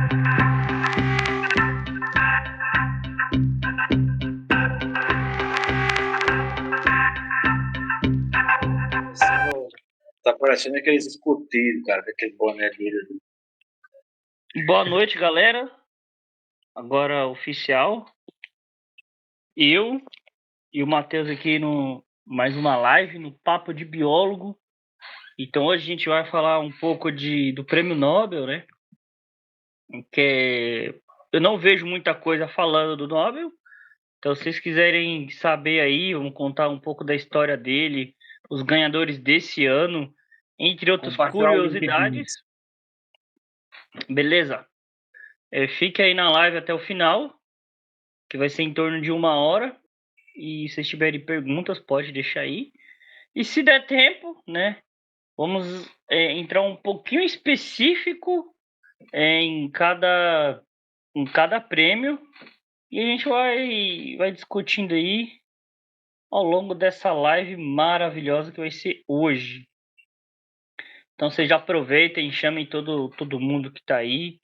Tá parecendo aqueles escoteiros, cara, com aquele boné dele. Boa noite, galera. Agora oficial. Eu e o Matheus aqui no mais uma live no Papo de Biólogo. Então hoje a gente vai falar um pouco do Prêmio Nobel, né? Que eu não vejo muita coisa falando do Nobel. Então se vocês quiserem saber aí, vamos contar um pouco da história dele, os ganhadores desse ano, entre outras curiosidades. Beleza? Fique aí na live até o final, que vai ser em torno de 1 hora. E se vocês tiverem perguntas, pode deixar aí. E se der tempo, né, vamos entrar um pouquinho específico em cada prêmio. E a gente vai discutindo aí ao longo dessa live maravilhosa que vai ser hoje. Então vocês já aproveitem, chamem todo mundo que tá aí.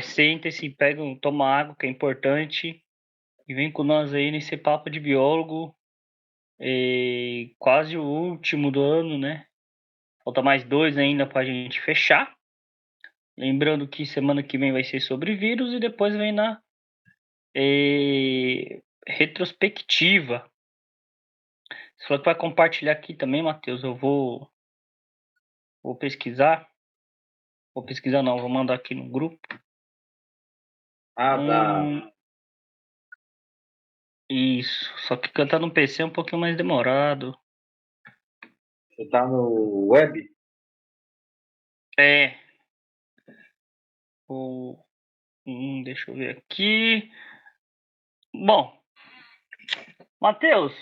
Sentem-se, pegam, tomam água, que é importante. E vem com nós aí nesse papo de biólogo. Quase o último do ano, né? Falta mais 2 ainda pra gente fechar. Lembrando que semana que vem vai ser sobre vírus e depois vem na retrospectiva. Você falou que vai compartilhar aqui também, Matheus. Eu vou pesquisar. Vou pesquisar não, vou mandar aqui no grupo. Tá. Isso, só que cantar no PC é um pouquinho mais demorado. Você tá no web? Deixa eu ver aqui. Bom, Matheus,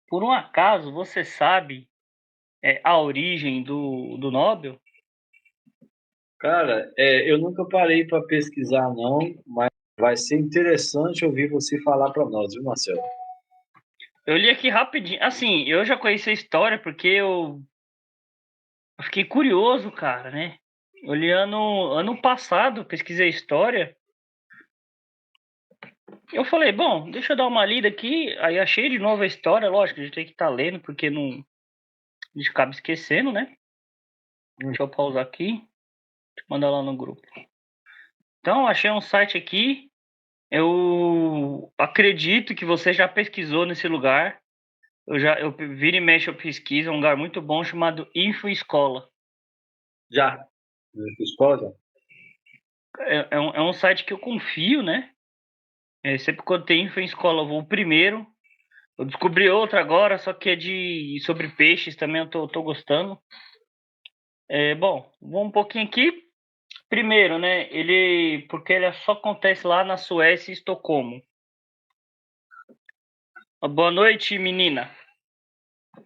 por um acaso você sabe a origem do Nobel? Cara, eu nunca parei para pesquisar não, mas vai ser interessante ouvir você falar para nós, viu, Marcelo? Eu li aqui rapidinho. Assim, eu já conheci a história porque eu fiquei curioso, cara, né? Eu li ano passado, pesquisei história. Eu falei, bom, deixa eu dar uma lida aqui. Aí achei de novo a história. Lógico, a gente tem que estar lendo porque não, a gente acaba esquecendo, né? Deixa eu pausar aqui. Deixa eu mandar lá no grupo. Então, achei um site aqui. Eu acredito que você já pesquisou nesse lugar. Eu vira e mexe, eu pesquiso. É um lugar muito bom chamado InfoEscola. Já. InfoEscola? É um site que eu confio, né? Sempre quando tem InfoEscola eu vou primeiro. Eu descobri outra agora, só que é sobre peixes também, eu tô gostando. Bom, vamos um pouquinho aqui. Primeiro, né? Porque ele só acontece lá na Suécia e Estocolmo. Boa noite, menina.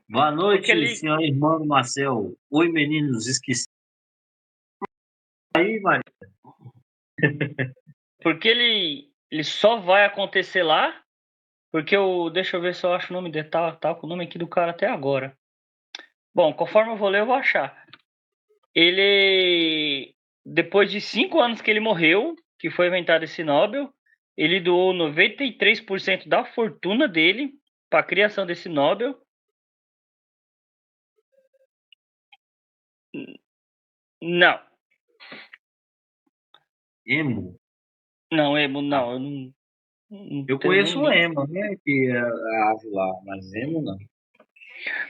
Boa noite, senhor irmão Marcel. Oi, meninos, esqueci. Aí, Maria. Porque ele só vai acontecer lá, porque deixa eu ver se eu acho o nome dele, tá com o nome aqui do cara até agora. Bom, conforme eu vou ler, eu vou achar. Ele, depois de 5 anos que ele morreu, que foi inventado esse Nobel, ele doou 93% da fortuna dele para a criação desse Nobel. Não. Emo? Não, Emo, não. Eu conheço o Emo, né? Que é a ave lá, mas Emo não.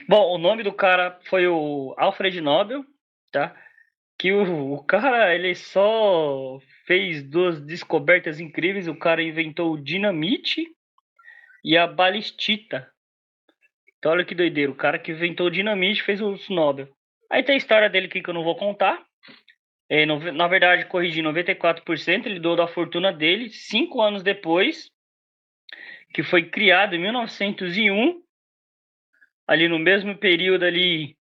Bom, o nome do cara foi o Alfred Nobel, tá? Que o cara, ele só fez 2 descobertas incríveis. O cara inventou o dinamite e a balistita. Então olha que doideira, o cara que inventou o dinamite fez os Nobel. Aí tem a história dele aqui que eu não vou contar. Na verdade, corrigi 94%, ele doou da fortuna dele 5 anos depois, que foi criado em 1901, ali no mesmo período ali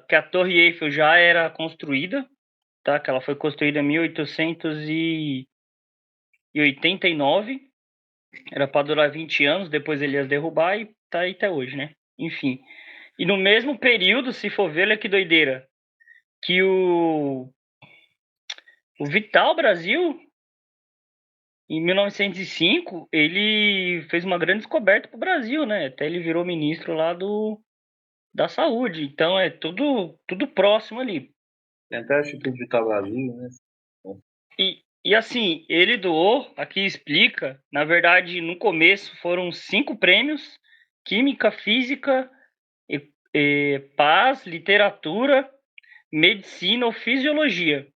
que a Torre Eiffel já era construída, tá? Que ela foi construída em 1889, era para durar 20 anos, depois ele ia derrubar e tá aí até hoje, né? Enfim. E no mesmo período, se for ver, olha que doideira, que O Vital Brasil, em 1905, ele fez uma grande descoberta para o Brasil, né? Até ele virou ministro lá da saúde. Então é tudo próximo ali. Tem até o Instituto Vital Brasil, né? E assim, ele doou, aqui explica, na verdade, no começo foram 5 prêmios: Química, Física, Paz, Literatura, Medicina ou Fisiologia.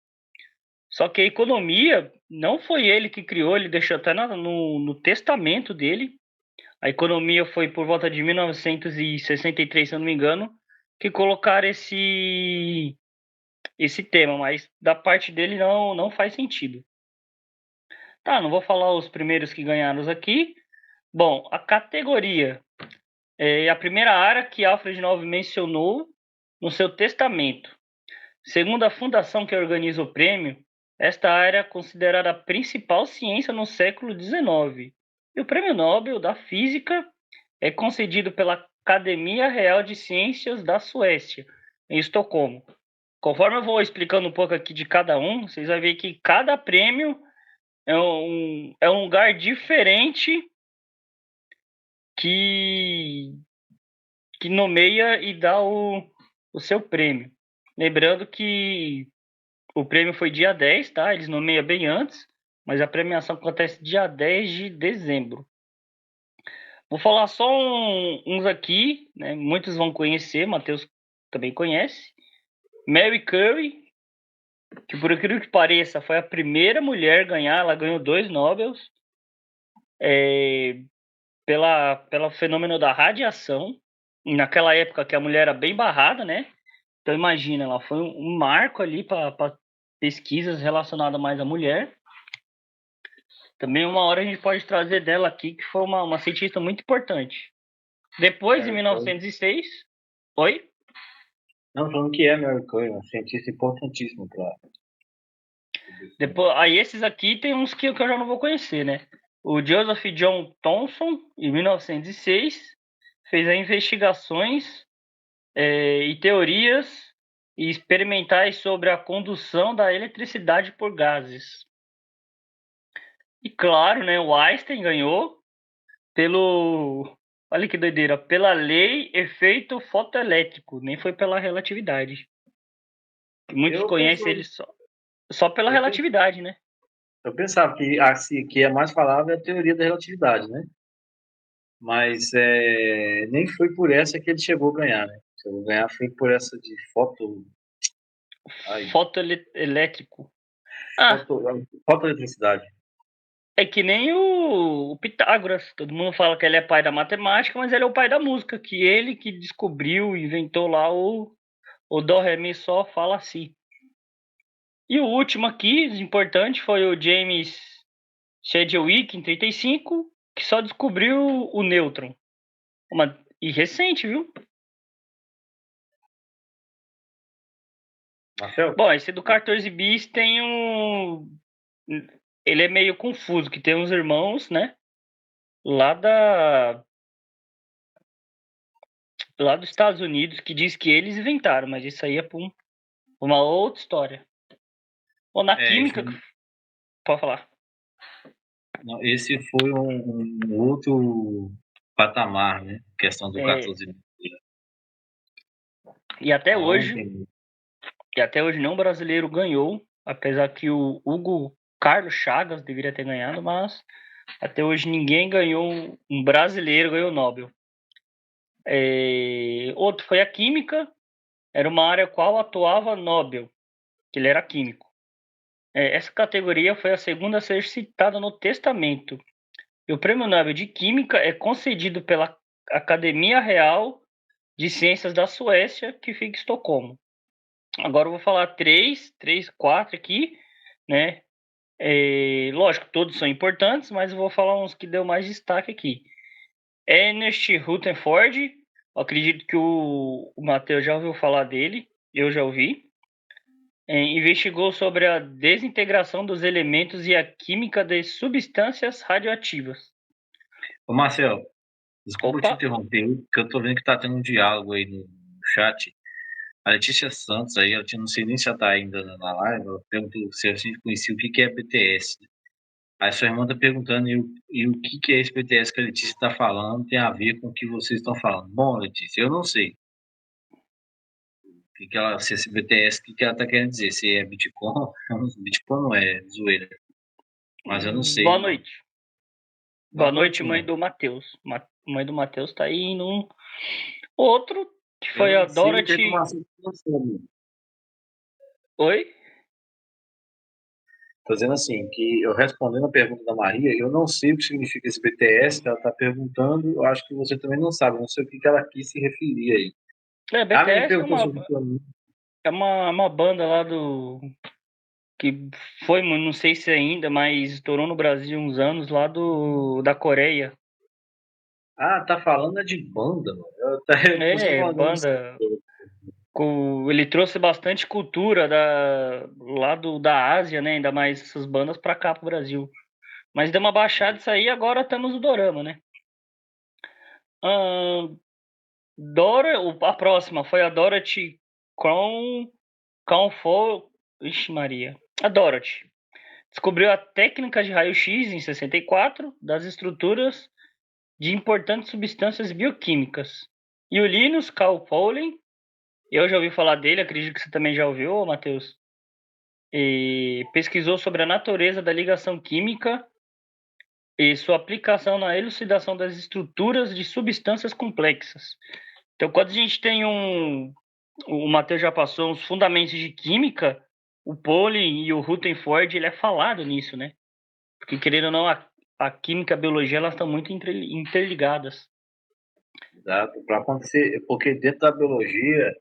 Só que a economia não foi ele que criou, ele deixou até no testamento dele. A economia foi por volta de 1963, se eu não me engano, que colocaram esse tema, mas da parte dele não faz sentido. Tá, não vou falar os primeiros que ganharam aqui. Bom, a categoria é a primeira área que Alfred Nobel mencionou no seu testamento. Segundo a fundação que organiza o prêmio, esta área é considerada a principal ciência no século XIX. E o Prêmio Nobel da Física é concedido pela Academia Real de Ciências da Suécia, em Estocolmo. Conforme eu vou explicando um pouco aqui de cada um, vocês vão ver que cada prêmio é um lugar diferente que nomeia e dá o seu prêmio. Lembrando que o prêmio foi dia 10, tá? Eles nomeiam bem antes, mas a premiação acontece dia 10 de dezembro. Vou falar só uns aqui, né? Muitos vão conhecer, Matheus também conhece. Mary Curie, que por aquilo que pareça foi a primeira mulher a ganhar, ela ganhou 2 Nobels pelo fenômeno da radiação. E naquela época que a mulher era bem barrada, né? Então imagina, ela foi um marco ali para pesquisas relacionadas mais à mulher. Também uma hora a gente pode trazer dela aqui, que foi uma cientista muito importante. Depois, em 1906... Oi? Não, falando que é Mary Curie, um cientista importantíssimo para... Depois, aí esses aqui tem uns que eu já não vou conhecer, né? O Joseph John Thomson, em 1906, fez investigações e teorias e experimentais sobre a condução da eletricidade por gases. E claro, né, o Einstein ganhou pelo... Olha que doideira, pela lei efeito fotoelétrico, nem foi pela relatividade. Muitos conhecem ele só pela relatividade, né? Eu pensava que que é mais falável é a teoria da relatividade, né? Mas nem foi por essa que ele chegou a ganhar, né? Chegou a ganhar foi por essa de Fotoelétrico. Ah, fotoeletricidade. é que nem o Pitágoras. Todo mundo fala que ele é pai da matemática, mas ele é o pai da música, que ele que descobriu, inventou lá o Dó, Ré, Mi, Sol, Fá, Si. E o último aqui, importante, foi o James Chadwick, em 35, que só descobriu o nêutron. E recente, viu? Marcelo? Bom, esse do 14 bis tem um... Ele é meio confuso, que tem uns irmãos, né? Lá dos Estados Unidos, que diz que eles inventaram, mas isso aí é para uma outra história. Ou na química, pode falar. Não, esse foi um outro patamar, né? Questão do 14 bis. E até hoje nenhum brasileiro ganhou, apesar que o Hugo Carlos Chagas deveria ter ganhado, mas até hoje ninguém ganhou, um brasileiro ganhou o Nobel. Outro foi a química, era uma área qual atuava Nobel, que ele era químico. Essa categoria foi a segunda a ser citada no testamento. E o Prêmio Nobel de Química é concedido pela Academia Real de Ciências da Suécia, que fica em Estocolmo. Agora eu vou falar 4 aqui, né? Lógico, todos são importantes, mas eu vou falar uns que deu mais destaque aqui. Ernest Rutherford, acredito que o Matheus já ouviu falar dele, eu já ouvi. Investigou sobre a desintegração dos elementos e a química das substâncias radioativas. Ô Marcelo, desculpa te interromper, porque eu tô vendo que tá tendo um diálogo aí no chat. A Letícia Santos aí, não sei nem se ela tá ainda na live, ela perguntou se a gente conhecia o que é BTS. Aí sua irmã tá perguntando e o que é esse BTS que a Letícia está falando tem a ver com o que vocês estão falando. Bom, Letícia, eu não sei que ela, se esse BTS, o que ela tá querendo dizer, se é Bitcoin, Bitcoin não é zoeira, mas eu não Boa sei não. noite. Boa Boa noite, noite, mãe mãe. do Matheus. Mãe do Matheus tá aí num. Outro, que Eu foi a não sei muita Dorothy. informação que você, amigo. Oi? Tô dizendo assim, que eu respondendo a pergunta da Maria, eu não sei o que significa esse BTS que ela está perguntando, eu acho que você também não sabe, não sei o que ela quis se referir aí. É, Ela me BTS perguntou sobre o uma banda lá do. Que foi, não sei se ainda, mas estourou no Brasil uns anos lá da Coreia. Ah, tá falando é de banda, mano. Eu tô É, falando, eu não sei. banda. Ele trouxe bastante cultura da Ásia, né? Ainda mais essas bandas pra cá pro Brasil. Mas deu uma baixada isso aí, agora estamos no Dorama, né? Ahn, a próxima foi a Dorothy Crown. Ixi, Maria. A Dorothy descobriu a técnica de raio-x em 64 das estruturas de importantes substâncias bioquímicas. E o Linus Pauling, eu já ouvi falar dele, acredito que você também já ouviu, Matheus, e pesquisou sobre a natureza da ligação química e sua aplicação na elucidação das estruturas de substâncias complexas. Então, quando a gente tem o Matheus já passou uns fundamentos de química, o Pauling e o Rutherford, ele é falado nisso, né? Porque, querendo ou não, a química e a biologia, elas estão muito interligadas. Para acontecer, porque dentro da biologia,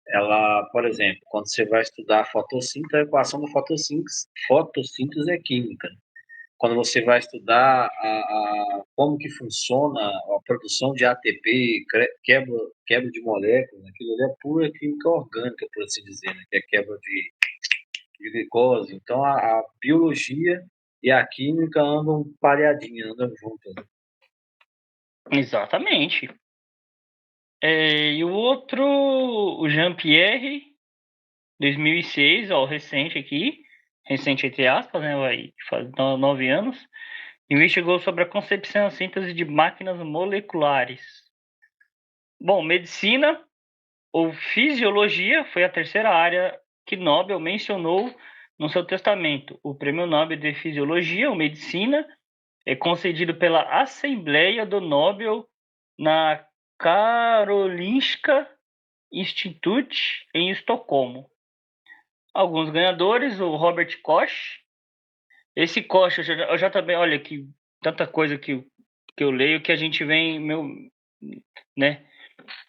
ela, por exemplo, quando você vai estudar a fotossíntese, a equação da fotossíntese é química. Quando você vai estudar como que funciona a produção de ATP, quebra de moléculas, aquilo ali é pura química orgânica, por assim dizer, né? Que é quebra de glicose. Então, a biologia e a química andam pareadinhas, andam juntas. Exatamente. E o outro, o Jean-Pierre, 2006, ó, recente aqui, recente entre aspas, né, vai faz 9 anos, investigou sobre a concepção e síntese de máquinas moleculares. Bom, medicina ou fisiologia foi a terceira área que Nobel mencionou no seu testamento. O Prêmio Nobel de Fisiologia ou Medicina é concedido pela Assembleia do Nobel na Karolinska Institute em Estocolmo. Alguns ganhadores, o Robert Koch. Esse Koch, eu já também, olha que tanta coisa que eu leio que a gente vem, né?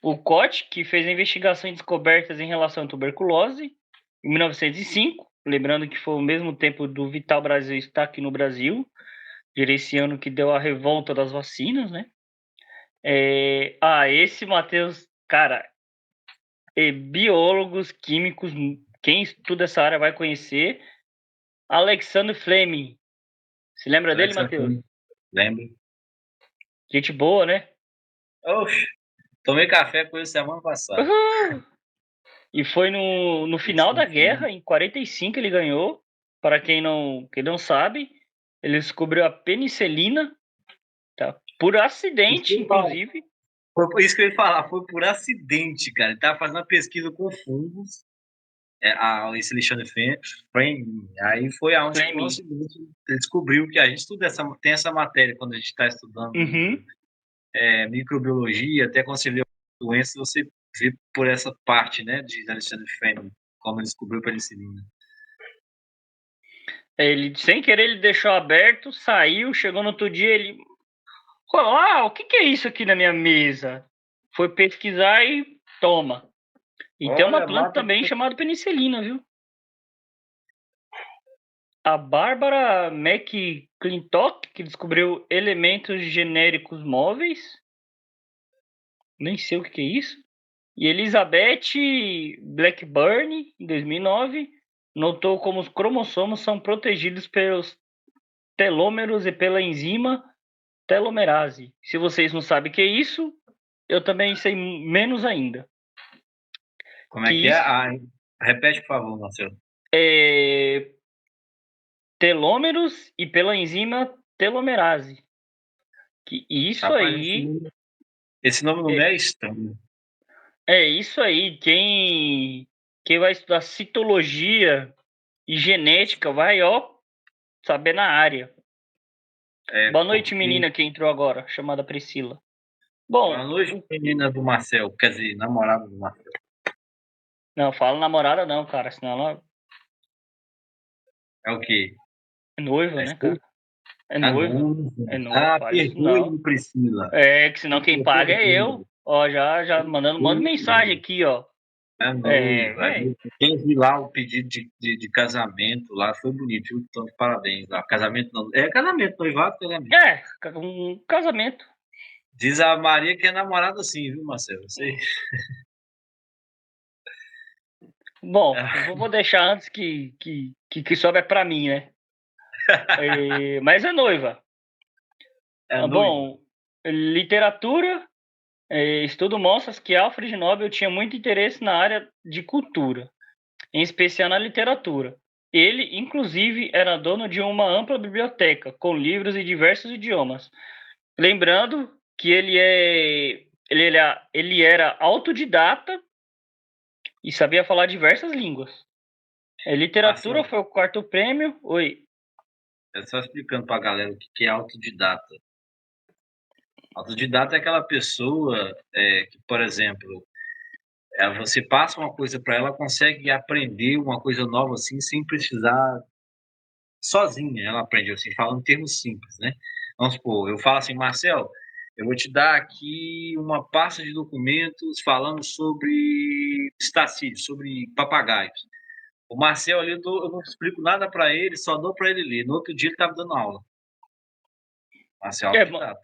O Koch, que fez a investigação e descobertas em relação à tuberculose em 1905, lembrando que foi o mesmo tempo do Vital Brasil estar aqui no Brasil, esse ano que deu a revolta das vacinas, né? Esse Matheus, cara, biólogos, químicos, quem estuda essa área vai conhecer. Alexander Fleming. Se lembra dele, Alexa, Matheus? lembra? Gente boa, né? Oxe, tomei café com ele semana passada. Uhul! E foi no final da guerra, em 45 ele ganhou. Para quem não sabe, ele descobriu a penicilina, tá? Por acidente, inclusive. Foi por isso que eu ia falar, foi por acidente, cara. Ele tava fazendo uma pesquisa com fungos, esse Alexandre Fleming, aí foi aonde que por um Fleming. acidente ele descobriu que a gente estuda tem essa matéria quando a gente está estudando Uhum. microbiologia, até quando você vê doenças, você vê por essa parte, né, de Alexandre Fleming, como ele descobriu a penicilina. Ele, sem querer, ele deixou aberto, saiu, chegou no outro dia, ele... o que é isso aqui na minha mesa? Foi pesquisar e toma. E tem uma Olha, planta mata. também chamada penicilina, viu? A Bárbara McClintock, que descobriu elementos genéricos móveis. Nem sei o que é isso. E Elizabeth Blackburn, em 2009, notou como os cromossomos são protegidos pelos telômeros e pela enzima telomerase. Se vocês não sabem o que é isso, eu também sei menos ainda. Como Que é que é? isso Repete, por favor, Marcelo. é telômeros e pela enzima telomerase. Que isso Rapaz, aí esse nome não é, é estranho. isso aí. Quem vai estudar citologia e genética vai, ó, saber na área. É Boa noite, porque. menina que entrou agora, chamada Priscila. Boa Bom, noite, menina do Marcel. Quer dizer, namorada do Marcel. não fala namorada não, cara, senão ela É o quê? é noiva, É né, cara? esposa? É Ah, noiva. não. É noiva, Ah, fala isso não. perdoe-me, Priscila. É, que senão quem Priscila, paga é perdoe-me. eu. Ó, já mandando um monte de mensagem Perdoe-me. aqui, ó. É É, noiva. velho. Quem viu lá o pedido de casamento lá foi bonito, viu? Então, parabéns lá. Casamento não. É casamento, noivado, casamento. É, um casamento. Diz a Maria que é namorada sim, viu, Marcelo? Você. Bom, eu vou deixar antes que sobe é pra mim, né? É, mas é noiva. É Ah, noiva. bom, literatura, estudo mostra que Alfred Nobel tinha muito interesse na área de cultura, em especial na literatura. Ele, inclusive, era dono de uma ampla biblioteca, com livros em diversos idiomas. Lembrando que ele era autodidata e sabia falar diversas línguas. Literatura Marcelo, foi o quarto prêmio. Oi. é só explicando pra galera o que é autodidata. Autodidata é aquela pessoa que, por exemplo, você passa uma coisa para ela, consegue aprender uma coisa nova assim, sem precisar, sozinha. Ela aprende assim, falando em termos simples, né? Vamos supor, eu falo assim, Marcel, eu vou te dar aqui uma pasta de documentos falando sobre pistacídeos, sobre papagaios. O Marcel ali, eu não explico nada para ele, só dou para ele ler. No outro dia ele estava dando aula. Marcel é É, autodidata.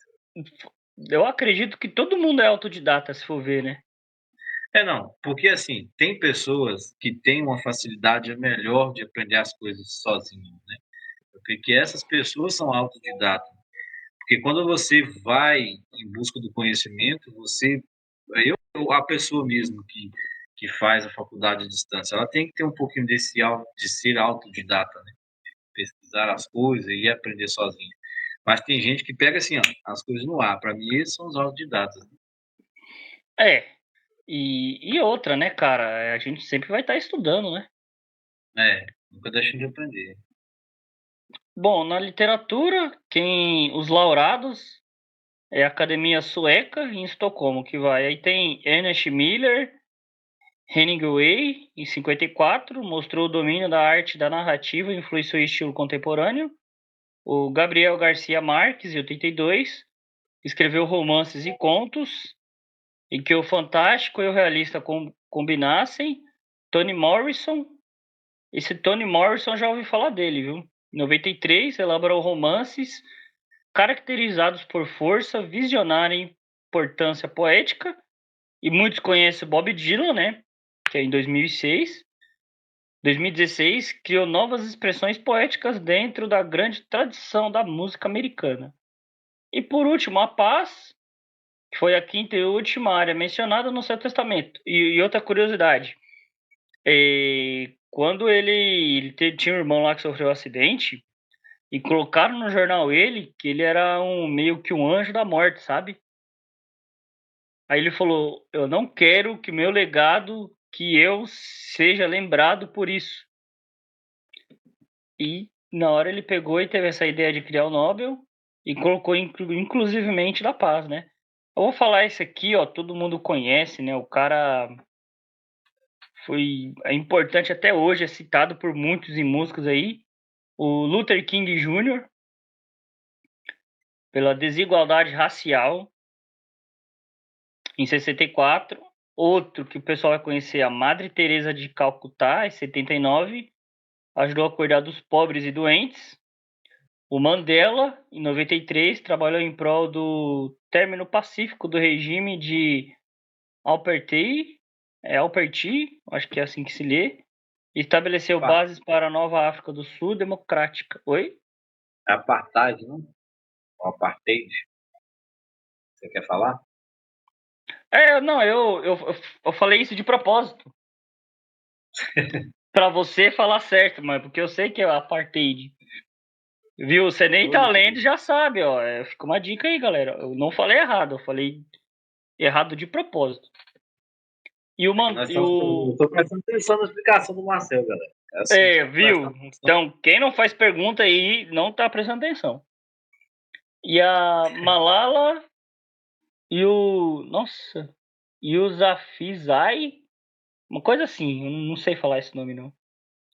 eu acredito que todo mundo é autodidata, se for ver, né? Não, porque assim, tem pessoas que têm uma facilidade melhor de aprender as coisas sozinhas, né? Eu creio que essas pessoas são autodidatas. Porque quando você vai em busca do conhecimento, a pessoa mesmo que faz a faculdade à distância, ela tem que ter um pouquinho de ser autodidata, né? Pesquisar as coisas e aprender sozinha. Mas tem gente que pega assim, ó, as coisas no ar. Para mim, esses são os autodidatas. É. E outra, né, cara? A gente sempre vai estar estudando, né? Nunca deixam de aprender. Bom, na literatura, os laureados é a Academia Sueca em Estocolmo que vai. Aí tem Ernest Miller, Hemingway, em 54, mostrou o domínio da arte da narrativa e influenciou o estilo contemporâneo. O Gabriel Garcia Marques, em 82, escreveu romances e contos em que o fantástico e o realista combinassem. Toni Morrison, esse Toni Morrison já ouvi falar dele, viu? Em 93, elaborou romances caracterizados por força visionária e importância poética. E muitos conhecem Bob Dylan, né? Que é em 2006. 2016, criou novas expressões poéticas dentro da grande tradição da música americana. E por último, a paz, que foi a quinta e última área mencionada no seu testamento. E outra curiosidade, quando tinha um irmão lá que sofreu um acidente, e colocaram no jornal que ele era meio que um anjo da morte, sabe? Aí ele falou: eu não quero que meu legado, que eu seja lembrado por isso. E na hora ele pegou e teve essa ideia de criar o Nobel e colocou inclusivemente da paz, né? Eu vou falar isso aqui, ó, todo mundo conhece, né? O cara é importante até hoje, é citado por muitos em músicos aí. O Luther King Jr., pela desigualdade racial, em 64. Outro que o pessoal vai conhecer, a Madre Teresa de Calcutá, em 79, ajudou a cuidar dos pobres e doentes. O Mandela, em 93, trabalhou em prol do término pacífico do regime de Apartheid, acho que é assim que se lê, e estabeleceu bases para a nova África do Sul democrática. Oi? Apartheid, não? O apartheid. Você quer falar? Não, eu falei isso de propósito. Pra você falar certo, mas porque eu sei que é apartheid. Viu? Você nem tá lendo, já sabe, ó. Fica uma dica aí, galera. Eu não falei errado, eu falei errado de propósito. E o, man... e Eu o... tô prestando atenção na explicação do Marcel, galera. É assim, viu? Então, quem não faz pergunta aí não tá prestando atenção. E a Malala e o. Nossa. E o Zafizai. Uma coisa assim, eu não sei falar esse nome não.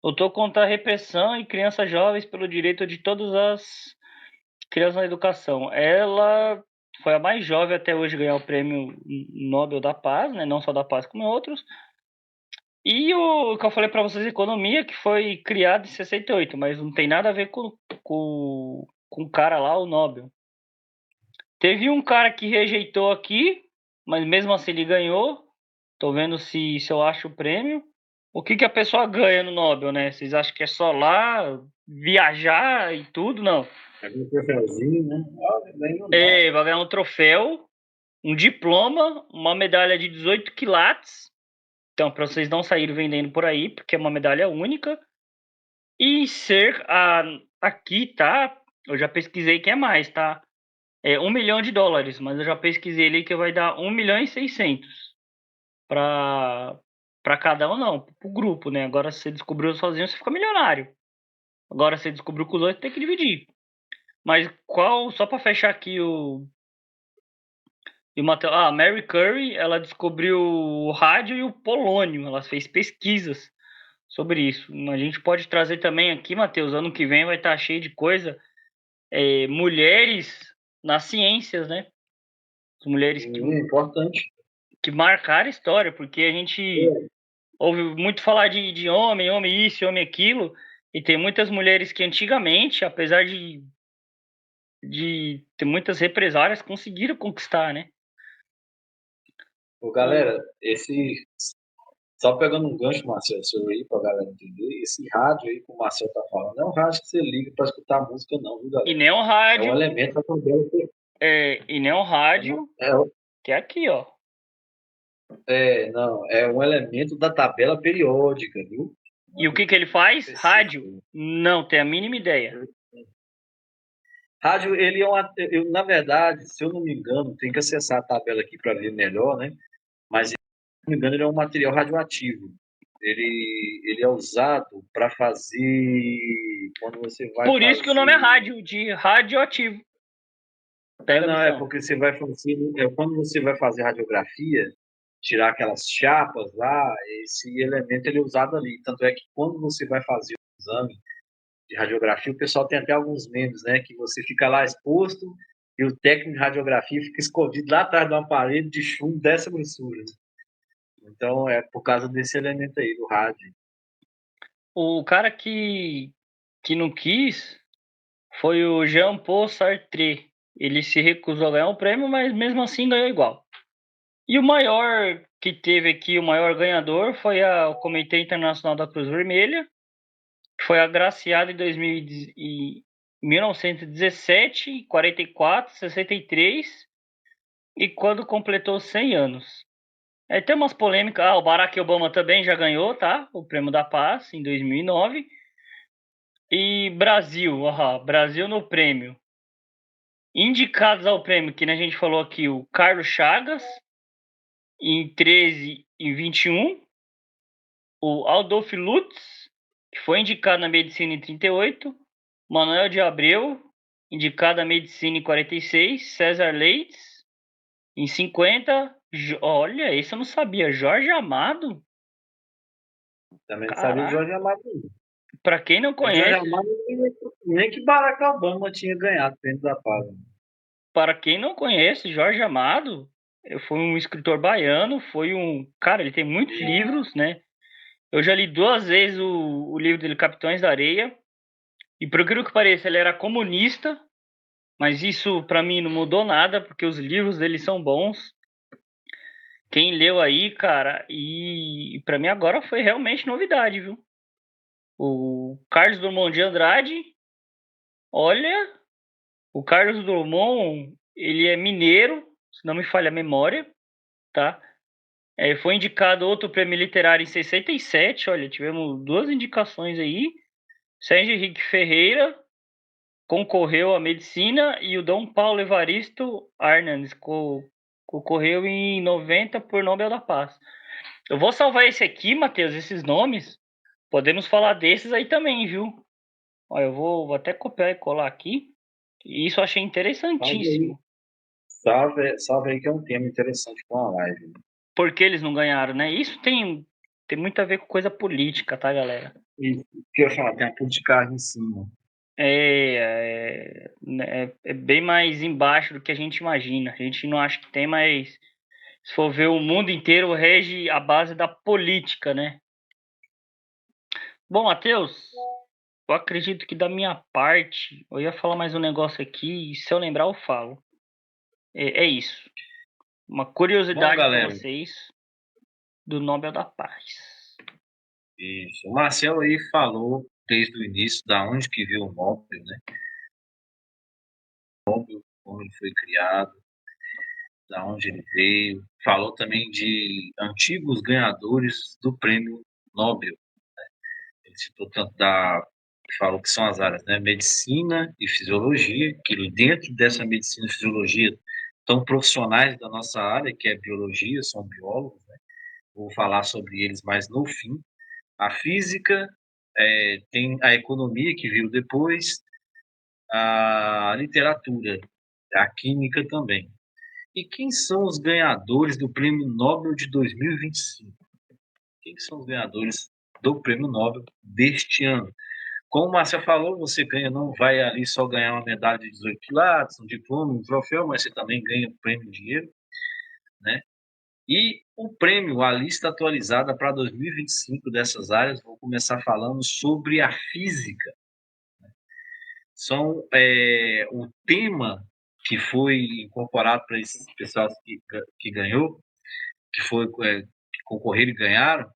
Lutou contra a repressão e crianças jovens pelo direito de todas as crianças na educação. Ela foi a mais jovem até hoje a ganhar o prêmio Nobel da Paz, né? Não só da Paz como outros. E o que eu falei para vocês, economia, que foi criado em 68, mas não tem nada a ver com o cara lá, o Nobel. Teve um cara que rejeitou aqui, mas mesmo assim ele ganhou. Tô vendo se eu acho o prêmio. O que a pessoa ganha no Nobel, né? Vocês acham que é só lá viajar e tudo? Não. É um troféuzinho, né? Vai ganhar um troféu, um diploma, uma medalha de 18 quilates. Então, para vocês não saírem vendendo por aí, porque é uma medalha única. E ser aqui, tá? Eu já pesquisei que é mais, tá? É $1 milhão, mas eu já pesquisei ali que vai dar 1.600.000 para cada um, não, pro grupo, né? Agora, se você descobriu sozinho, você fica milionário. Agora, se você descobriu com os outros, tem que dividir. Mas só para fechar aqui e o Mateus, a Mary Curry, ela descobriu o rádio e o polônio. Ela fez pesquisas sobre isso. A gente pode trazer também aqui, Matheus, ano que vem vai estar cheio de coisa. Mulheres nas ciências, né? As mulheres importante. que marcaram a história, porque a gente ouve muito falar de homem isso, homem aquilo, e tem muitas mulheres que antigamente, apesar de ter muitas represálias, conseguiram conquistar, né? Ô, galera, só pegando um gancho, Marcelo, sobre aí pra galera entender, esse rádio aí que o Marcelo tá falando, não é um rádio que você liga pra escutar música, não, viu, galera? E nem um É um rádio, elemento da tabela. e nem um rádio, que é aqui, ó. Não, é um elemento da tabela periódica, viu? E o que ele faz? Rádio? Não tem a mínima ideia. Rádio, ele é na verdade, se eu não me engano, tem que acessar a tabela aqui para ver melhor, né? Mas, se não me engano, ele é um material radioativo. Ele é usado para fazer quando você vai Por isso que o nome é fazer. rádio, de radioativo. Pega a Não, é visão. porque você vai fazer. Quando você vai fazer radiografia, tirar aquelas chapas lá, esse elemento ele é usado ali. Tanto é que quando você vai fazer o exame de radiografia, o pessoal tem até alguns memes, né? Que você fica lá exposto e o técnico de radiografia fica escondido lá atrás de um aparelho de chumbo dessa grossura. Então, é por causa desse elemento aí, do rádio. O cara que não quis foi o Jean-Paul Sartre. Ele se recusou a ganhar o prêmio, mas mesmo assim ganhou igual. E o maior que teve aqui, o maior ganhador, foi o Comitê Internacional da Cruz Vermelha, que foi agraciado em 1917, 44, 63 e quando completou 100 anos. Aí tem umas polêmicas. O Barack Obama também já ganhou, tá? O Prêmio da Paz em 2009. E Brasil, Brasil no prêmio. Indicados ao prêmio, que a gente falou aqui, o Carlos Chagas, em 13 e 21. O Adolf Lutz, que foi indicado na medicina em 38. Manuel de Abreu, indicado na medicina em 46. César Leite, em 50. Olha, esse eu não sabia. Jorge Amado? Também não sabia de Jorge Amado. Para quem não Jorge conhece, Amado nem que Barack Obama tinha ganhado dentro da paz. para quem não conhece, Jorge Amado foi um escritor baiano, cara, ele tem muitos livros, né? Eu já li 2 vezes o livro dele, Capitães da Areia, e por aquilo que pareça, ele era comunista, mas isso para mim não mudou nada, porque os livros dele são bons. Quem leu aí, cara, e para mim agora foi realmente novidade, viu? O Carlos Drummond de Andrade, olha, o Carlos Drummond, ele é mineiro, se não me falha a memória, tá? Foi indicado outro prêmio literário em 67, olha, tivemos 2 indicações aí. Sérgio Henrique Ferreira concorreu à medicina e o Dom Paulo Evaristo Arnandes concorreu em 90 por Nobel da Paz. Eu vou salvar esse aqui, Matheus, esses nomes. Podemos falar desses aí também, viu? Olha, eu vou até copiar e colar aqui. Isso eu achei Salve aí. interessantíssimo. Salve aí que é um tema interessante para uma live, né? Por que eles não ganharam, né? Isso tem muito a ver com coisa política, tá, galera? E o que eu ia falar, tem a politicagem em cima. É bem mais embaixo do que a gente imagina. A gente não acha que tem, mas se for ver, o mundo inteiro rege a base da política, né? Bom, Matheus, eu acredito que da minha parte, eu ia falar mais um negócio aqui, e se eu lembrar, eu falo. É isso. Uma Bom, curiosidade para galera, vocês do Nobel da Paz. isso. O Marcelo aí falou desde o início da onde que veio o Nobel, né? Como ele foi criado, da onde ele veio. Falou também de antigos ganhadores do prêmio Nobel. Ele citou tanto falou que são as áreas, né? Medicina e fisiologia, que dentro dessa medicina e fisiologia estão profissionais da nossa área, que é biologia, são biólogos, né? Vou falar sobre eles mais no fim. A física, tem a economia que veio depois, a literatura, a química também. E quem são os ganhadores do Prêmio Nobel de 2025? Quem são os ganhadores do Prêmio Nobel deste ano? Como o Márcia falou, você ganha, não vai ali só ganhar uma medalha de 18 quilates, um diploma, um troféu, mas você também ganha um prêmio em dinheiro, né? E o prêmio, a lista atualizada para 2025 dessas áreas, vou começar falando sobre a física. O tema que foi incorporado para esses pessoal que ganhou, que concorreram e ganharam,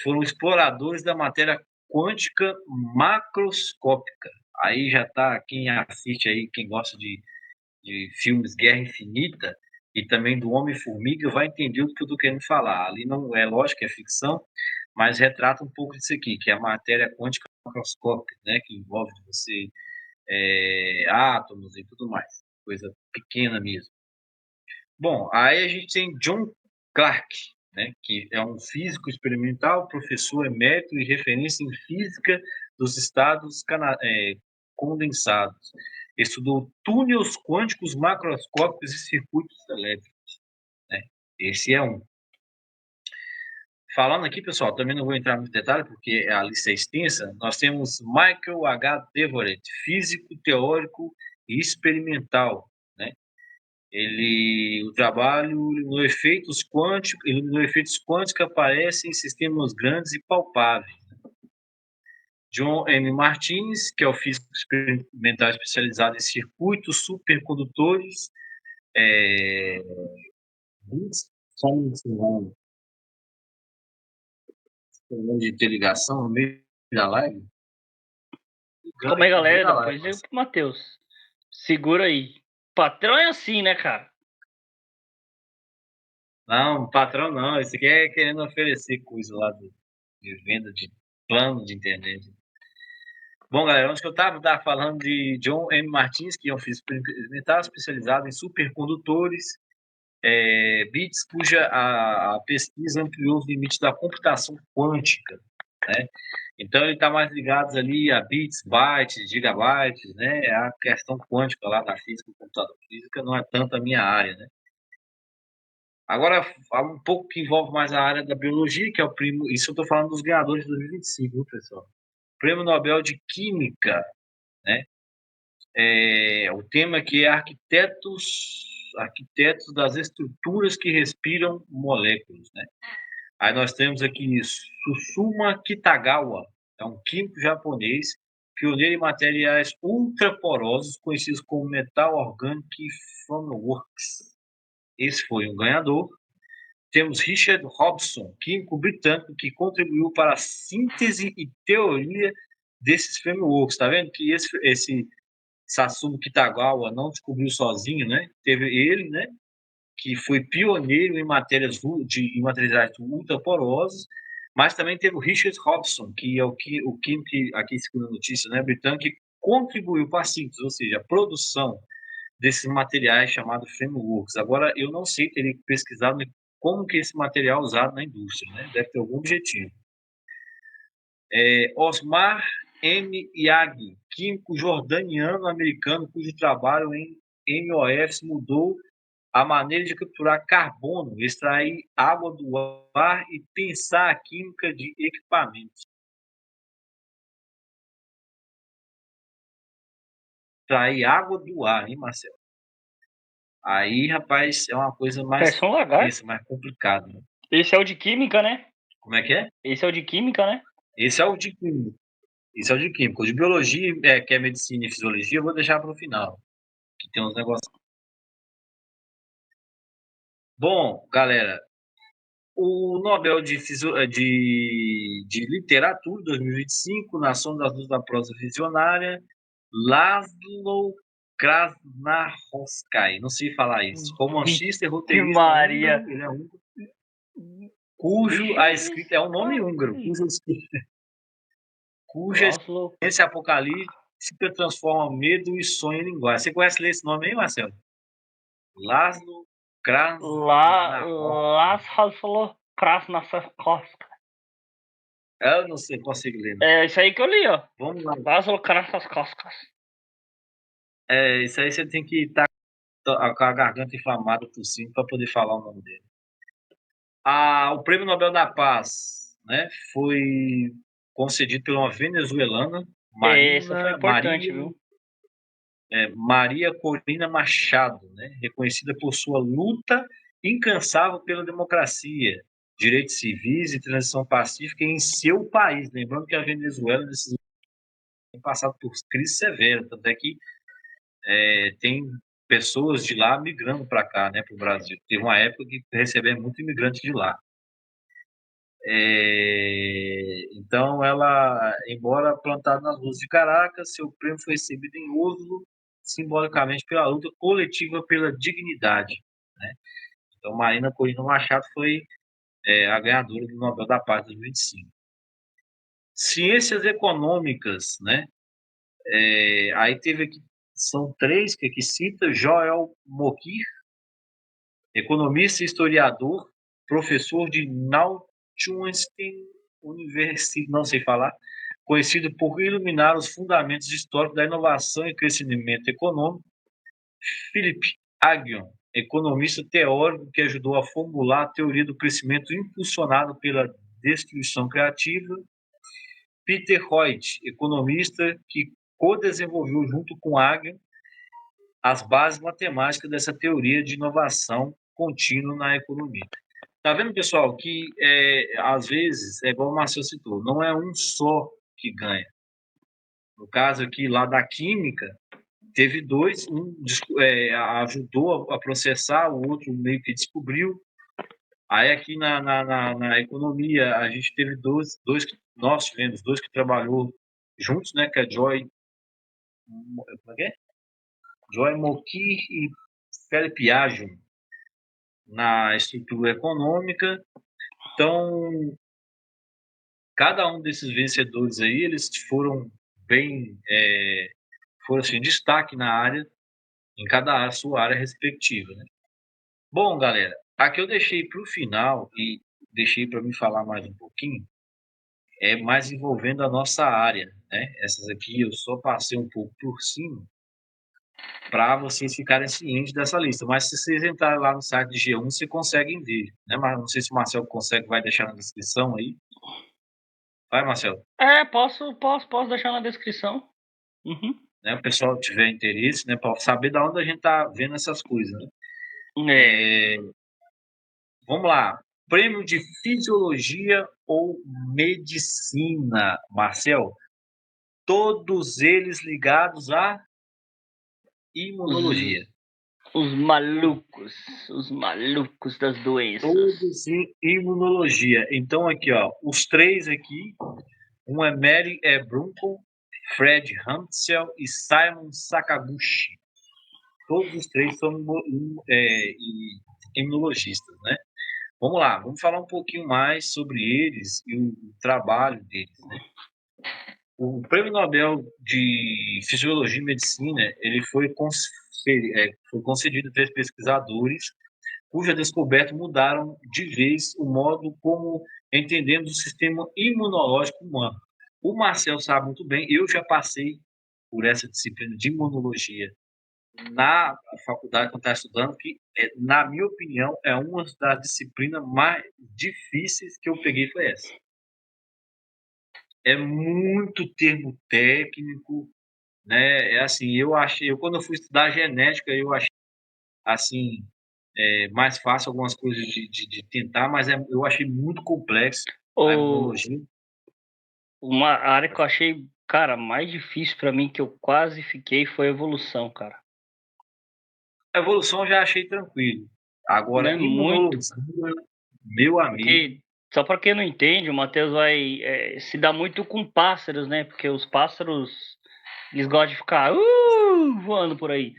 foram exploradores da matéria quântica macroscópica. Aí já está, quem assiste aí, quem gosta de filmes Guerra Infinita e também do Homem-Formiga vai entender o que eu estou querendo falar. Ali não é lógico, é ficção, mas retrata um pouco disso aqui, que é a matéria quântica macroscópica, né, que envolve você átomos e tudo mais, coisa pequena mesmo. Bom, aí a gente tem John Clark, né, que é um físico experimental, professor emérito e referência em física dos estados condensados. Estudou túneis quânticos macroscópicos e circuitos elétricos, né? Esse é um. Falando aqui, pessoal, também não vou entrar muito em detalhe, porque a lista é extensa. Nós temos Michael H. Devoret, físico teórico e experimental, né? O trabalho no efeitos quânticos aparece em sistemas grandes e palpáveis. John M. Martins, que é o físico experimental especializado em circuitos supercondutores, só me ensinando de interligação no meio da live. Calma aí, galera, depois eu pro Matheus. Segura aí. Patrão é assim, né, cara? Não, patrão não. Esse aqui é querendo oferecer coisa lá de venda de plano de internet. Bom, galera, onde que eu estava? Estava falando de John M. Martins, que é um físico experimental especializado em supercondutores, bits, cuja a pesquisa ampliou os limites da computação quântica, né? Então, ele está mais ligado ali a bits, bytes, gigabytes, né? A questão quântica lá da física, computador física, não é tanto a minha área, né? Agora, um pouco que envolve mais a área da biologia, que é o prêmio. Isso eu estou falando dos ganhadores de 2025, viu, pessoal? Prêmio Nobel de Química, né? O tema que é arquitetos das estruturas que respiram moléculas, né? Aí nós temos aqui Susuma Kitagawa, é um químico japonês, pioneiro em materiais ultraporosos, conhecidos como Metal Organic Formworks. Esse foi um ganhador. Temos Richard Hobson, químico britânico que contribuiu para a síntese e teoria desses frameworks. Está vendo que esse Sasumu Kitagawa não descobriu sozinho, né? Teve ele, né? que foi pioneiro em matérias em materiais ultraporosas, mas também teve o Richard Hobson, que é o químico, aqui segundo a notícia, né, britânico, que contribuiu para a síntese, ou seja, a produção desses materiais chamados frameworks. Agora, eu não sei, teria que pesquisar como que esse material é usado na indústria, né? Deve ter algum objetivo. Osmar M. Yagi, químico jordaniano-americano, cujo trabalho em MOFs mudou a maneira de capturar carbono, extrair água do ar e pensar a química de equipamentos. Extrair água do ar, hein, Marcelo? Aí, rapaz, é uma coisa mais densa, mais complicada. Né? Esse é o de química, né? Como é que é? Esse é o de química, né? Esse é o de química. Esse é o de química. O de biologia, que é medicina e fisiologia, eu vou deixar para o final. Que tem uns negócios. Bom, galera, o Nobel de Literatura 2025, Nação das Luzes da Prosa Visionária, Laszlo Krasnahorkai, não sei falar isso, romancista e roteirista húngaro, ele é húngaro, cujo a escrita é um nome húngaro, cuja experiência apocalíptica transforma medo e sonho em linguagem. Você conhece ler esse nome aí, Marcelo? Laszlo Krasnahorkai. Eu não sei, consigo ler. Não. É isso aí que eu li, ó. Vamos lá. Laszlo Krasnahorkai. Isso aí você tem que estar com a garganta inflamada tossindo para poder falar o nome dele. O Prêmio Nobel da Paz, né, foi concedido por uma venezuelana, Maria Corina Machado, né, reconhecida por sua luta incansável pela democracia, direitos civis e transição pacífica em seu país. Lembrando que a Venezuela tem passado por crise severa, tanto é que tem pessoas de lá migrando para cá, né, para o Brasil. Teve uma época que recebemos muito imigrante de lá. Então, ela, embora plantada nas ruas de Caracas, seu prêmio foi recebido em Oslo, simbolicamente pela luta coletiva pela dignidade. Né? Então, Marina Corina Machado foi a ganhadora do Nobel da Paz de 2025. Ciências econômicas, né? Aí teve aqui, são três que aqui cita, Joel Mokyr, economista e historiador, professor de Northwestern University, não sei falar, conhecido por iluminar os fundamentos históricos da inovação e crescimento econômico. Philip Aghion, economista teórico que ajudou a formular a teoria do crescimento impulsionado pela destruição criativa. Peter Hoyt, economista que co-desenvolveu junto com Aghion as bases matemáticas dessa teoria de inovação contínua na economia. Tá vendo, pessoal, que às vezes, é igual o Marcelo citou, não é um só que ganha. No caso aqui, lá da química, teve dois, ajudou a processar, o outro meio que descobriu. Aí aqui na economia, a gente teve nós tivemos dois que trabalhou juntos, né, que é como é que é? Joy Mokyr e Philip Aghion, na estrutura econômica. Então, cada um desses vencedores aí, eles foram bem, foram assim, destaque na área, em cada sua área respectiva, né? Bom, galera, aqui eu deixei para o final e deixei para me falar mais um pouquinho, mais envolvendo a nossa área, né? Essas aqui eu só passei um pouco por cima para vocês ficarem cientes dessa lista. Mas se vocês entrarem lá no site de G1, vocês conseguem ver, né? Mas não sei se o Marcelo vai deixar na descrição aí. Vai, Marcelo. Posso deixar na descrição. Uhum. Né, o pessoal tiver interesse, né, para saber de onde a gente tá vendo essas coisas. Né? Vamos lá. Prêmio de Fisiologia ou Medicina, Marcel. Todos eles ligados à imunologia. Os malucos das doenças. Todos em imunologia. Então aqui, ó, os três aqui, um é Mary Brunkel, Fred Hansel e Simon Sakaguchi. Todos os três são imunologistas, né? Vamos lá, vamos falar um pouquinho mais sobre eles e o trabalho deles, né? O Prêmio Nobel de Fisiologia e Medicina, ele foi concedido a 3 pesquisadores cuja descoberta mudaram de vez o modo como entendemos o sistema imunológico humano. O Marcel sabe muito bem, eu já passei por essa disciplina de imunologia na faculdade que eu estava estudando, que, na minha opinião, é uma das disciplinas mais difíceis que eu peguei foi essa. É muito termo técnico, né? É assim, quando eu fui estudar genética, eu achei assim, mais fácil algumas coisas de tentar, mas eu achei muito complexo a Ou imunologia. uma área que eu achei, cara, mais difícil pra mim, que eu quase fiquei, foi a evolução, cara. A evolução eu já achei tranquilo. Não Agora, é muito, imunologia, meu amigo, porque só para quem não entende, o Matheus vai se dar muito com pássaros, né? Porque os pássaros, eles gostam de ficar voando por aí.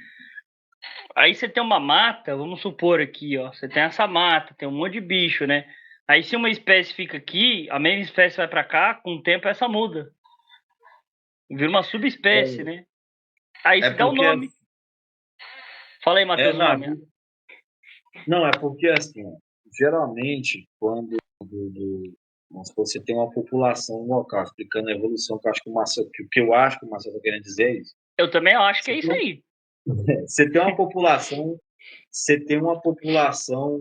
Aí você tem uma mata, vamos supor aqui, ó, você tem essa mata, tem um monte de bicho, né? Aí se uma espécie fica aqui, a mesma espécie vai para cá, com o tempo essa muda. Vira uma subespécie, é, né? Aí é se dá o porque nome. Fala aí, Matheus, o não, nome. não, é porque assim, geralmente, quando vamos supor, você tem uma população local, explicando a evolução, que eu acho que o que eu acho que o Marcelo está querendo dizer é isso. Eu também acho que Você é isso tem, aí. você tem uma população, você tem uma população